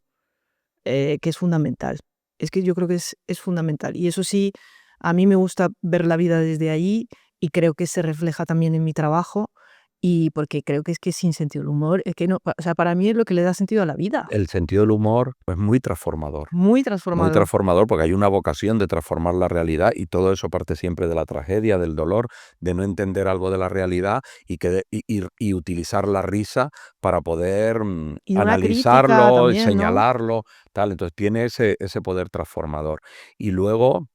que es fundamental. Es que yo creo que es fundamental. Y eso sí, a mí me gusta ver la vida desde ahí, y creo que se refleja también en mi trabajo. y porque creo que es que sin sentido del humor, es que no, o sea, para mí es lo que le da sentido a la vida. El sentido del humor es muy transformador. Muy Muy transformador. transformador porque hay una vocación de transformar la realidad y todo eso parte siempre de la tragedia, del dolor, de no entender algo de la realidad y utilizar la risa para poder Y de una crítica analizarlo, también, ¿no? señalarlo, tal. Entonces tiene ese poder transformador. Y luego,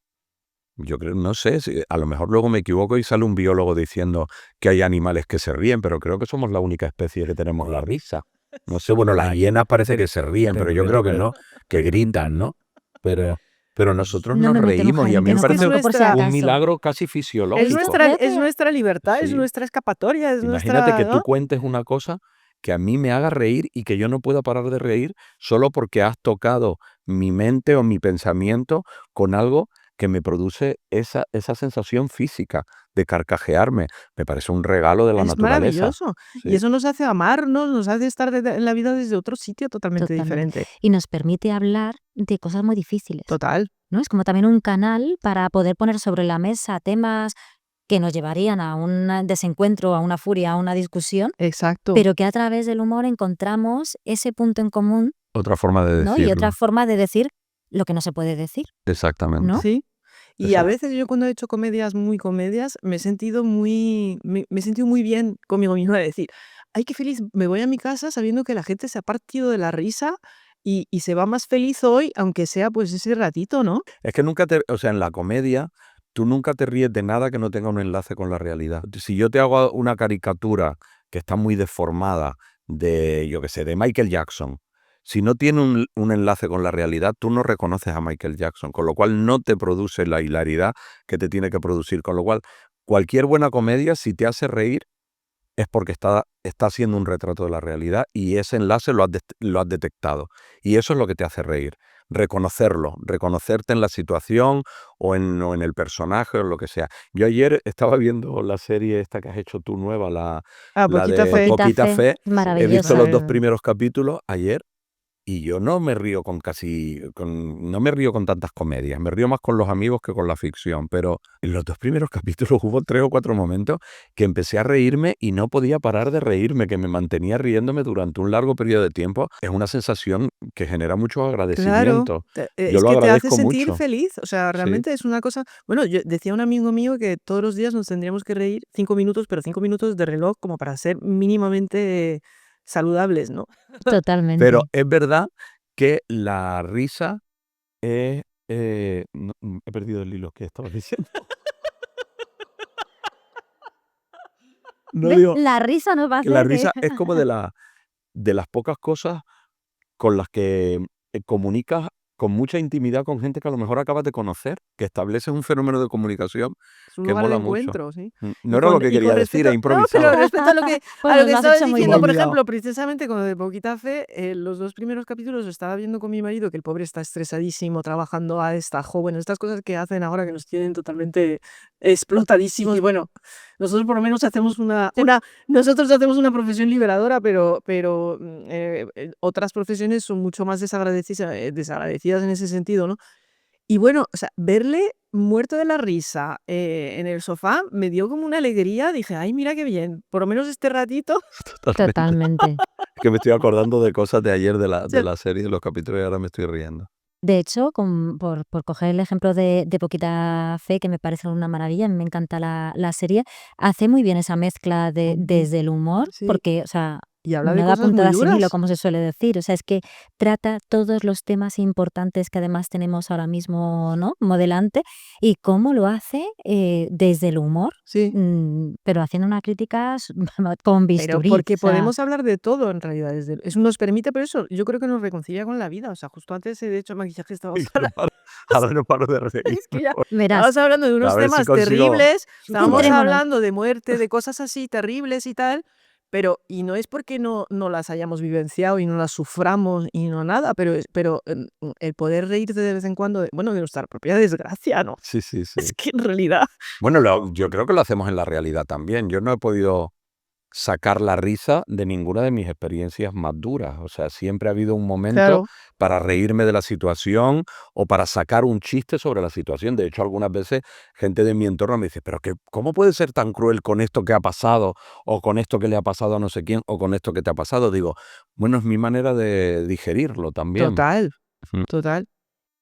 yo creo, no sé, a lo mejor luego me equivoco y sale un biólogo diciendo que hay animales que se ríen, pero creo que somos la única especie que tenemos la risa. No sé, bueno, las hienas parece que se ríen, pero yo creo que no, que gritan, ¿no? Pero nosotros No nos me meto en un reímos y a jardín mí que me no Es que es parece conozco por si nuestra, un acaso. milagro casi es fisiológico. Creo nuestra que libertad, es Sí. nuestra escapatoria, es Imagínate que nuestra, tú ¿no? cuentes una cosa que a mí me haga reír y que yo no pueda parar de reír solo porque has tocado mi mente o mi pensamiento con algo que me produce esa sensación física de carcajearme. Me parece un regalo de la Es naturaleza. maravilloso. Y Sí, eso nos hace amarnos, nos hace estar en la vida desde otro sitio totalmente totalmente. diferente. Y nos permite hablar de cosas muy difíciles, Total. ¿no? Es como también un canal para poder poner sobre la mesa temas que nos llevarían a un desencuentro, a una furia, a una discusión, Exacto. pero que a través del humor encontramos ese punto en común, otra forma de ¿no? Y otra decirlo. forma de decir lo que no se puede decir, Exactamente. ¿no? Sí. Y a Exacto. veces yo cuando he hecho comedias, muy comedias, me he sentido me he sentido muy bien conmigo misma de decir: "Ay, qué feliz, me voy a mi casa sabiendo que la gente se ha partido de la risa y se va más feliz hoy, aunque sea, pues, ese ratito", ¿no? Es que o sea, en la comedia, tú nunca te ríes de nada que no tenga un enlace con la realidad. Si yo te hago una caricatura que está muy deformada de, yo qué sé, de Michael Jackson, si no tiene un enlace con la realidad, tú no reconoces a Michael Jackson, con lo cual no te produce la hilaridad que te tiene que producir. Con lo cual, cualquier buena comedia, si te hace reír, es porque está haciendo un retrato de la realidad y ese enlace lo has detectado. Y eso es lo que te hace reír. Reconocerlo, reconocerte en la situación o en el personaje o en lo que sea. Yo ayer estaba viendo la serie esta que has hecho tú nueva, Ah, la Poquita de Fe. Poquita Fe. He visto Maravillosa. los 2 primeros capítulos ayer y yo no me río no me río con tantas comedias, me río más con los amigos que con la ficción, pero en los 2 primeros capítulos hubo 3 o 4 momentos que empecé a reírme y no podía parar de reírme, que me mantenía riéndome durante un largo periodo de tiempo. Es una sensación que genera mucho Claro, agradecimiento. Yo es lo que te hace agradezco sentir mucho. feliz, o sea, Sí. realmente es una cosa bueno, yo decía un amigo mío que todos los días nos tendríamos que reír 5 minutos, pero 5 minutos de reloj como para ser mínimamente saludables, ¿no? Pero Totalmente. es verdad que la risa es, no, he perdido el hilo que estabas diciendo. No ¿Ves? digo La risa nos va a que la hacer que risa es como de las pocas cosas con las que comunicas con mucha intimidad con gente que a lo mejor acabas de conocer, que estableces un fenómeno de comunicación Es un que lugar de mola mucho. encuentro, sí. No era lo que Y con quería decir, respecto he no, pero improvisado. respecto a lo Bueno, que lo has estabas hecho muy Se me ha diciendo, por bien. olvidado. ejemplo, precisamente con lo de Poquita Fe, los 2 primeros capítulos estaba viendo con mi marido, que el pobre está estresadísimo, trabajando a destajo, bueno, estas cosas que hacen ahora que nos tienen totalmente explotadísimos. Y bueno, nosotros por lo menos hacemos nosotros hacemos una profesión liberadora, pero, otras profesiones son mucho más desagradecidas en ese sentido, ¿no? Y bueno, o sea, verle muerto de la risa, en el sofá me dio como una alegría, dije: "Ay, mira qué bien, por lo menos este ratito". Totalmente. Totalmente. Es que me estoy acordando de cosas de ayer de Se la serie, de los capítulos y ahora me estoy riendo. De hecho, por coger el ejemplo de Poquita Fe, que me parece una maravilla, a mí me encanta la serie, hace muy bien esa mezcla desde el humor, Sí, porque, o sea, y habla de nada cosas muy apuntada sin hilo, duras. como se suele decir. O sea, es que trata todos los temas importantes que además tenemos ahora mismo, ¿no? Modelante, y cómo lo hace desde el humor, Sí, pero haciendo una crítica con pero bisturí. porque O sea, podemos hablar de todo en realidad eso nos permite, pero eso, yo creo que nos reconcilia con la vida, o sea, justo antes, de hecho, maquillaje estábamos Y no paro ahora no paro de reírme. es que ya verás, estábamos hablando de A unos ver si temas consigo terribles, estábamos centrémonos. hablando de muerte, de cosas así terribles y tal, pero y no es porque no las hayamos vivenciado y no las suframos y no nada, pero, el poder reírte de vez en cuando de nuestra propia desgracia, ¿no? Sí, sí, Es sí. que en realidad Bueno, yo creo que lo hacemos en la realidad también. Yo no he podido sacar la risa de ninguna de mis experiencias más duras. O sea, siempre ha habido un momento Claro, para reírme de la situación o para sacar un chiste sobre la situación. De hecho, algunas veces gente de mi entorno me dice, pero ¿cómo puede ser tan cruel con esto que ha pasado o con esto que le ha pasado a no sé quién o con esto que te ha pasado? Digo, bueno, es mi manera de digerirlo también. total, Ujú. total.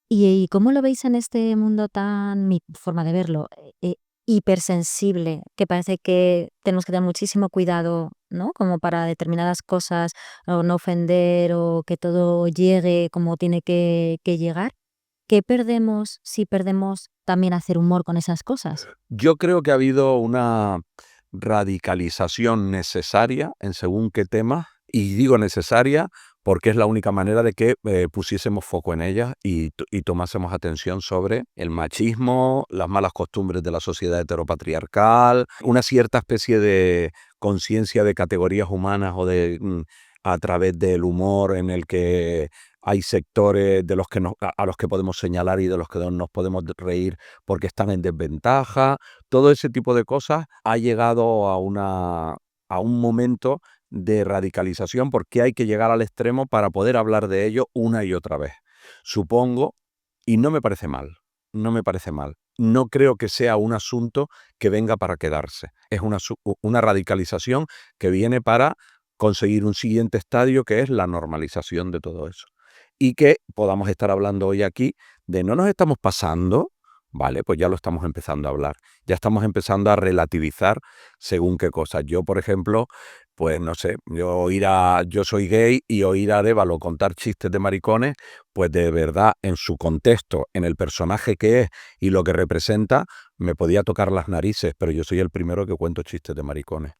¿Y cómo lo veis en este mundo tan, mi forma de verlo, hipersensible, que parece que tenemos que tener muchísimo cuidado, ¿no? Como para determinadas cosas, o no ofender, o que todo llegue como tiene que llegar. ¿Qué perdemos si perdemos también hacer humor con esas cosas? Yo creo que ha habido una radicalización necesaria en según qué temas, y digo necesaria porque es la única manera de que pusiésemos foco en ellas y tomásemos atención sobre el machismo, las malas costumbres de la sociedad heteropatriarcal, una cierta especie de conciencia de categorías humanas o a través del humor en el que hay sectores de los que a los que podemos señalar y de los que no nos podemos reír porque están en desventaja. Todo ese tipo de cosas ha llegado a un momento de radicalización porque hay que llegar al extremo para poder hablar de ello una y otra vez. Supongo, y no me parece mal, no me parece mal. No creo que sea un asunto que venga para quedarse. Es una radicalización que viene para conseguir un siguiente estadio que es la normalización de todo eso. Y que podamos estar hablando hoy aquí de no nos estamos pasando. Vale, pues ya lo estamos empezando a hablar. Ya estamos empezando a relativizar según qué cosas. Yo, por ejemplo, pues no sé, yo soy gay y oír a Arévalo contar chistes de maricones, pues de verdad, en su contexto, en el personaje que es y lo que representa, me podía tocar las narices, pero yo soy el primero que cuento chistes de maricones.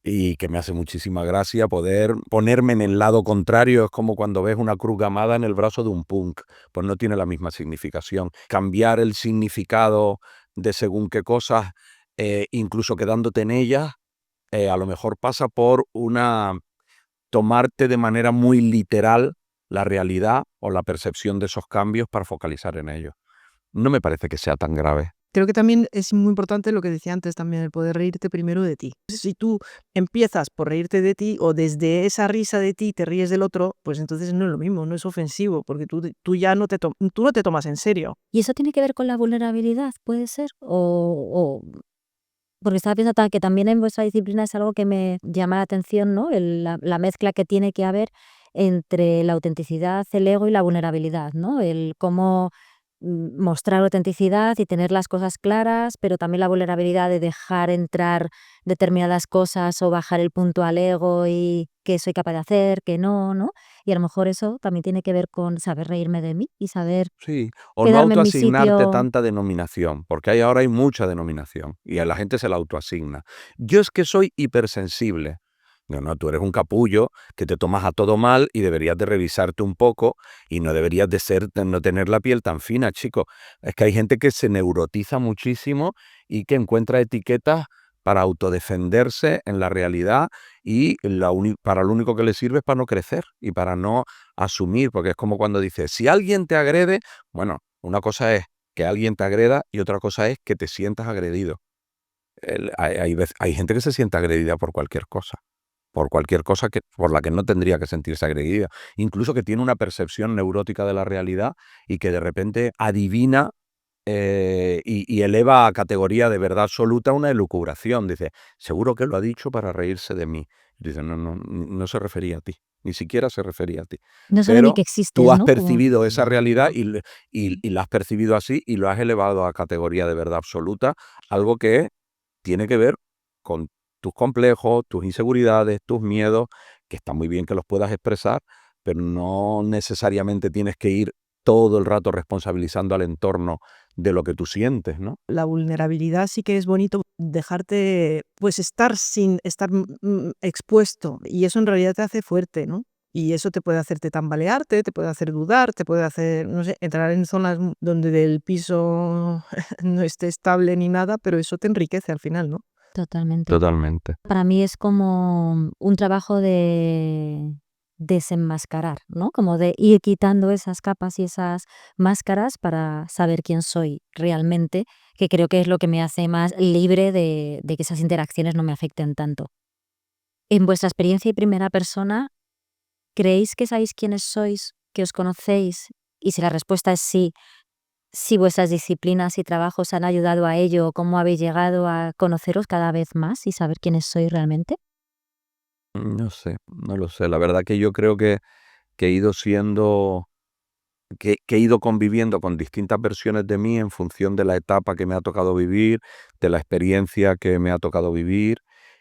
Y que me hace muchísima gracia poder ponerme en el lado contrario. Es como cuando ves una cruz gamada en el brazo de un punk, pues no tiene la misma significación. Cambiar el significado de según qué cosas, incluso quedándote en ellas, a lo mejor pasa por tomarte de manera muy literal la realidad o la percepción de esos cambios para focalizar en ellos. No me parece que sea tan grave. Creo que también es muy importante lo que decía antes también, el poder reírte primero de ti. Si tú empiezas por reírte de ti o desde esa risa de ti te ríes del otro, pues entonces no es lo mismo, no es ofensivo, porque tú ya tú no te tomas en serio. ¿Y eso tiene que ver con la vulnerabilidad, puede ser? Porque estaba pensando que también en vuestra disciplina es algo que me llama la atención, ¿no? La mezcla que tiene que haber entre la autenticidad, el ego y la vulnerabilidad, ¿no? El cómo mostrar autenticidad y tener las cosas claras, pero también la vulnerabilidad de dejar entrar determinadas cosas o bajar el punto al ego y qué soy capaz de hacer, qué no, ¿no? Y a lo mejor eso también tiene que ver con saber reírme de mí y saber Sí, o no quedarme en mi autoasignarte sitio. tanta denominación, porque ahora hay mucha denominación y a la gente se la autoasigna. Yo es que soy hipersensible. No, no, tú eres un capullo que te tomas a todo mal y deberías de revisarte un poco y no deberías de no tener la piel tan fina, chico. Es que hay gente que se neurotiza muchísimo y que encuentra etiquetas para autodefenderse en la realidad y para lo único que le sirve es para no crecer y para no asumir, porque es como cuando dices, si alguien te agrede, bueno, una cosa es que alguien te agreda y otra cosa es que te sientas agredido. Hay gente que se siente agredida por cualquier cosa por la que no tendría que sentirse agredida, incluso que tiene una percepción neurótica de la realidad y que de repente adivina y eleva a categoría de verdad absoluta una elucubración. Dice, seguro que lo ha dicho para reírse de mí. Dice, no, no, no se refería a ti, ni siquiera se refería a ti. No sabe ni Pero que tú existes, has ¿no? Como percibido esa realidad y la has percibido así y lo has elevado a categoría de verdad absoluta, algo que tiene que ver con tus complejos, tus inseguridades, tus miedos, que está muy bien que los puedas expresar, pero no necesariamente tienes que ir todo el rato responsabilizando al entorno de lo que tú sientes, ¿no? La vulnerabilidad sí que es bonito dejarte, pues estar sin estar expuesto y eso en realidad te hace fuerte, ¿no? Y eso te puede hacerte tambalearte, te puede hacer dudar, te puede hacer, no sé, entrar en zonas donde el piso no esté estable ni nada, pero eso te enriquece al final, ¿no? totalmente. Totalmente. Para mí es como un trabajo de desenmascarar, ¿no? Como de ir quitando esas capas y esas máscaras para saber quién soy realmente, que creo que es lo que me hace más libre de que esas interacciones no me afecten tanto. En vuestra experiencia y primera persona, ¿creéis que sabéis quiénes sois, que os conocéis? Y si la respuesta es sí, si vuestras disciplinas y trabajos han ayudado a ello, ¿cómo habéis llegado a conoceros cada vez más y saber quiénes sois realmente? No sé, no lo sé. La verdad que yo creo que he ido siendo, que he ido conviviendo con distintas versiones de mí en función de la etapa que me ha tocado vivir, de la experiencia que me ha tocado vivir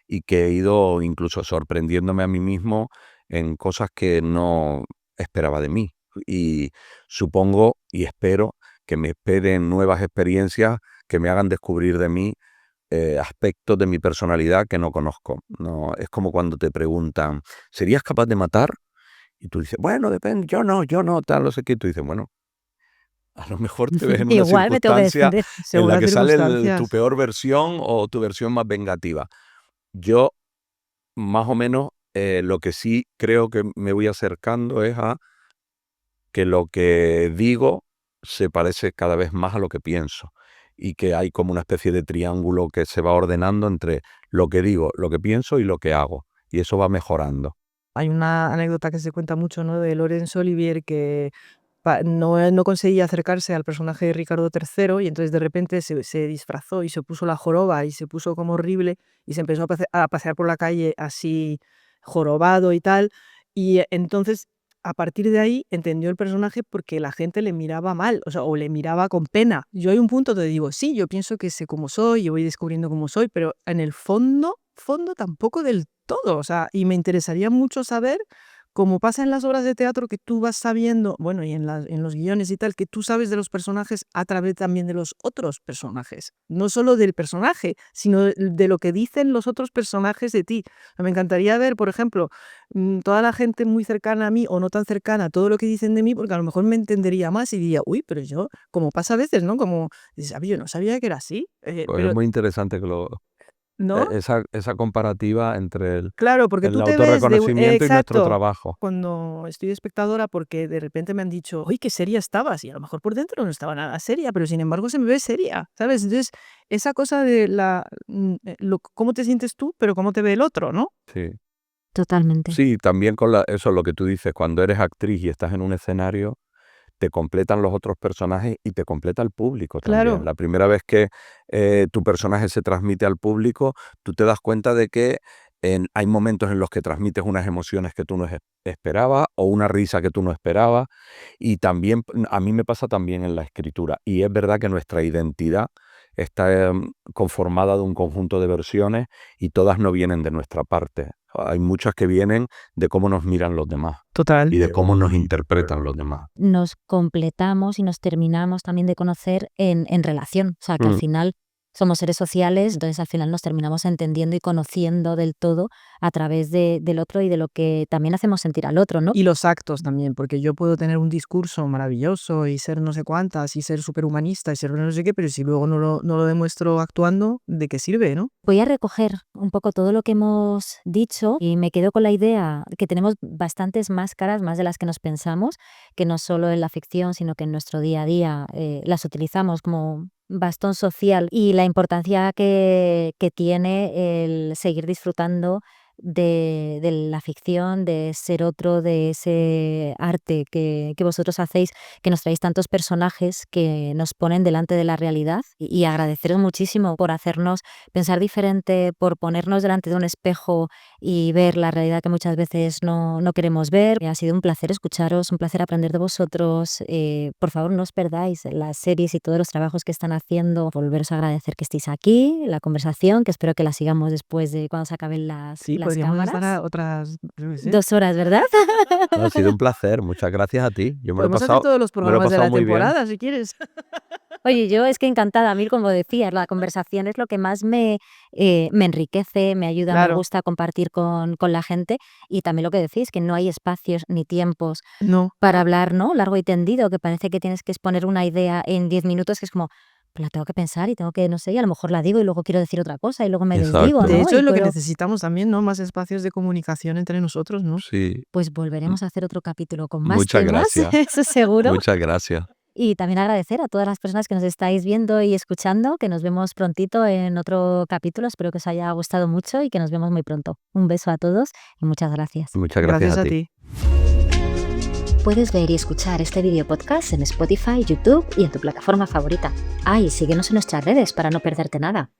y que he ido incluso sorprendiéndome a mí mismo en cosas que no esperaba de mí. Y supongo y espero que me esperen nuevas experiencias que me hagan descubrir de mí aspectos de mi personalidad que no conozco. No, es como cuando te preguntan, ¿serías capaz de matar? Y tú dices, bueno, depende, yo no, tal, no sé qué. Y tú dices, bueno, a lo mejor te ves en una Igual me tengo que circunstancia defender. en Según la las que sale tu circunstancias. peor versión o tu versión más vengativa. Yo, más o menos, lo que sí creo que me voy acercando es a que lo que digo se parece cada vez más a lo que pienso y que hay como una especie de triángulo que se va ordenando entre lo que digo, lo que pienso y lo que hago. Y eso va mejorando. Hay una anécdota que se cuenta mucho, ¿no? De Laurence Olivier que no conseguía acercarse al personaje de Ricardo III y entonces de repente se disfrazó y se puso la joroba y se puso como horrible y se empezó a pasear por la calle así jorobado y tal. Y entonces a partir de ahí entendió el personaje porque la gente le miraba mal, o sea, o le miraba con pena. Yo hay un punto donde digo, sí, yo pienso que sé cómo soy, yo voy descubriendo cómo soy, pero en el fondo tampoco del todo. O sea, y me interesaría mucho saber, como pasa en las obras de teatro, que tú vas sabiendo, bueno, y en los guiones y tal, que tú sabes de los personajes a través también de los otros personajes. No solo del personaje, sino de lo que dicen los otros personajes de ti. Me encantaría ver, por ejemplo, toda la gente muy cercana a mí o no tan cercana, todo lo que dicen de mí, porque a lo mejor me entendería más y diría, uy, pero yo, como pasa a veces, ¿no? Como, dices, "Ah, yo no sabía que era así, Pues es pero, muy interesante que ¿no? esa comparativa entre Claro, porque el tú te ves de un autorreconocimiento y nuestro exacto, trabajo. cuando estoy de espectadora, porque de repente me han dicho: "Oy, qué seria estabas", y a lo mejor por dentro no estaba nada seria, pero sin embargo se me ve seria, ¿sabes? Entonces, esa cosa de lo cómo te sientes tú, pero cómo te ve el otro, ¿no? Sí. Totalmente. Sí, también con eso, lo que tú dices, cuando eres actriz y estás en un escenario, te completan los otros personajes y te completa el público también. Claro, La primera vez que tu personaje se transmite al público, tú te das cuenta de que hay momentos en los que transmites unas emociones que tú no esperabas o una risa que tú no esperabas. Y también, a mí me pasa también en la escritura. Y es verdad que nuestra identidad está conformada de un conjunto de versiones y todas no vienen de nuestra parte. Hay muchas que vienen de cómo nos miran los demás total. y de cómo nos interpretan los demás. Nos completamos y nos terminamos también de conocer en relación. O sea, que al Mm. final somos seres sociales, entonces al final nos terminamos entendiendo y conociendo del todo a través del otro y de lo que también hacemos sentir al otro, ¿no? Y los actos también, porque yo puedo tener un discurso maravilloso y ser no sé cuántas y ser superhumanista y ser no sé qué, pero si luego no lo demuestro actuando, ¿de qué sirve, no? Voy a recoger un poco todo lo que hemos dicho y me quedo con la idea que tenemos bastantes máscaras, más de las que nos pensamos, que no solo en la ficción, sino que en nuestro día a día las utilizamos como bastón social y la importancia que tiene el seguir disfrutando de la ficción, de ser otro, de ese arte que vosotros hacéis, que nos traéis tantos personajes que nos ponen delante de la realidad y agradeceros muchísimo por hacernos pensar diferente, por ponernos delante de un espejo y ver la realidad que muchas veces no queremos ver. Ha sido un placer escucharos, un placer aprender de vosotros. Por favor, no os perdáis las series y todos los trabajos que están haciendo. Volveros a agradecer que estéis aquí, la conversación, que espero que la sigamos después de cuando se acaben Sí, las podríamos estar cámaras. a otras, yo qué sé. 2 horas, ¿verdad? No, ha sido un placer, muchas gracias a ti. Yo Podemos hacer todos los me lo he programas de pasado la muy bien. temporada, si quieres. Oye, yo es que encantada, a mí, como decías, la conversación es lo que más me enriquece, me ayuda, me Claro, gusta compartir con la gente y también lo que decís, que no hay espacios ni tiempos no. para hablar, ¿no? Largo y tendido, que parece que tienes que exponer una idea en 10 minutos, que es como, pues la tengo que pensar y tengo que, no sé, y a lo mejor la digo y luego quiero decir otra cosa y luego me desdigo, Exacto. De ¿no? hecho, Y es lo que quiero, necesitamos también, ¿no? Más espacios de comunicación entre nosotros, ¿no? Sí, pues volveremos a hacer otro capítulo con más muchas temas, gracias, eso seguro. muchas gracias. Y también agradecer a todas las personas que nos estáis viendo y escuchando, que nos vemos prontito en otro capítulo. Espero que os haya gustado mucho y que nos vemos muy pronto. Un beso a todos y muchas gracias. Muchas gracias a ti. Puedes ver y escuchar este video podcast en Spotify, YouTube y en tu plataforma favorita. Y síguenos en nuestras redes para no perderte nada.